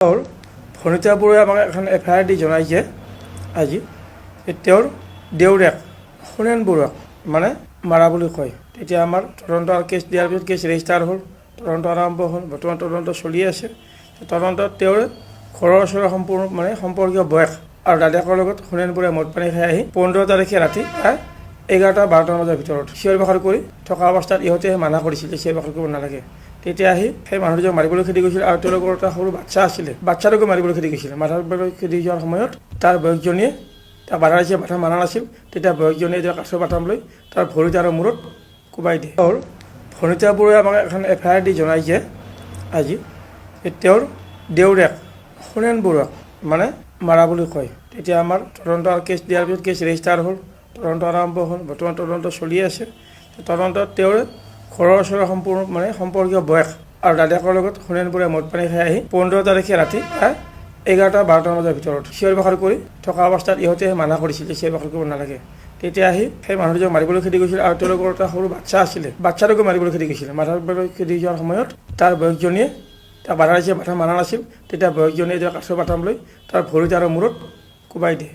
ভনিতা বৰুৱাই আমাক এখন এফআইআৰ দি জনাইছে আজি তেওঁৰ দেউৰেক সুৰেণ বৰুৱাক মানে মাৰা বুলি কয়। তেতিয়া আমাৰ তদন্ত কেছ দিয়াৰ পিছত কেছ ৰেজিষ্টাৰ হ'ল, তদন্ত আৰম্ভ হ'ল, বৰ্তমান তদন্ত চলি আছে। তদন্তত তেওঁৰ ঘৰৰ ওচৰৰ সম্পৰ্কীয় বয়স আৰু দাদাকৰ লগত সুৰেণ বৰুৱাই মদ পানী খাই আহি 15 তাৰিখে ৰাতি প্ৰায় 11-12 বজাৰ ভিতৰত চিঞৰ বাখৰ কৰি থকা অৱস্থাত ইহঁতে মানা কৰিছিল যে চিঞৰ বাখৰ কৰিব নালাগে। তেতিয়া আহি সেই মানুহজনক মাৰিবলৈ খেদি গৈছিল আৰু তেওঁলোকৰ এটা সৰু বাচ্চা আছিলে, বাচ্চাটোকো মাৰিবলৈ খেদি গৈছিল। মাৰিবলৈ খেদি যোৱাৰ সময়ত তাৰ বয়সজনীয়ে তাক বাধা দিছে, বাধা মানা নাছিল। তেতিয়া বয়সজনীয়ে কাঠৰ বাটাম লৈ তাৰ ভৰিত আৰু মূৰত কোবাই দিয়ে। ভনিতা বৰুৱাই আমাক এখন এফআইআৰ দি জনাইছে আজি তেওঁৰ দেউৰেক সুৰেণ বৰুৱাক মানে মাৰা বুলি কয়। তেতিয়া আমাৰ তদন্ত কেছ দিয়াৰ পিছত কেছ ৰেজিষ্টাৰ হ'ল, তদন্ত আৰম্ভ হ'ল, বৰ্তমান তদন্ত চলি আছে। তদন্তত তেওঁৰ ঘৰৰ ওচৰৰ সম্পৰ্কীয় বয়স আৰু দাদাকৰ লগত সুৰেণ বৰুৱাই মদ পানী খাই আহি 15 তাৰিখে ৰাতি প্ৰায় 11-12 বজাৰ ভিতৰত চিঞৰ বাখৰ কৰি থকা অৱস্থাত ইহঁতে মানা কৰিছিল যে চিঞৰ বাখৰ কৰিব নালাগে। তেতিয়া আহি সেই মানুহজনক মাৰিবলৈ খেদি গৈছিল আৰু তেওঁলোকৰ এটা সৰু বাচ্চা আছিলে, বাচ্চাটোকো মাৰিবলৈ খেদি গৈছিল। মাৰিবলৈ খেদি যোৱাৰ সময়ত তাৰ বয়সজনীয়ে তাক বাধা দিছে, বাধা মানা নাছিল। তেতিয়া বয়সজনীয়ে কাঠৰ বাটাম লৈ তাৰ ভৰিত আৰু মূৰত কোবাই দিয়ে।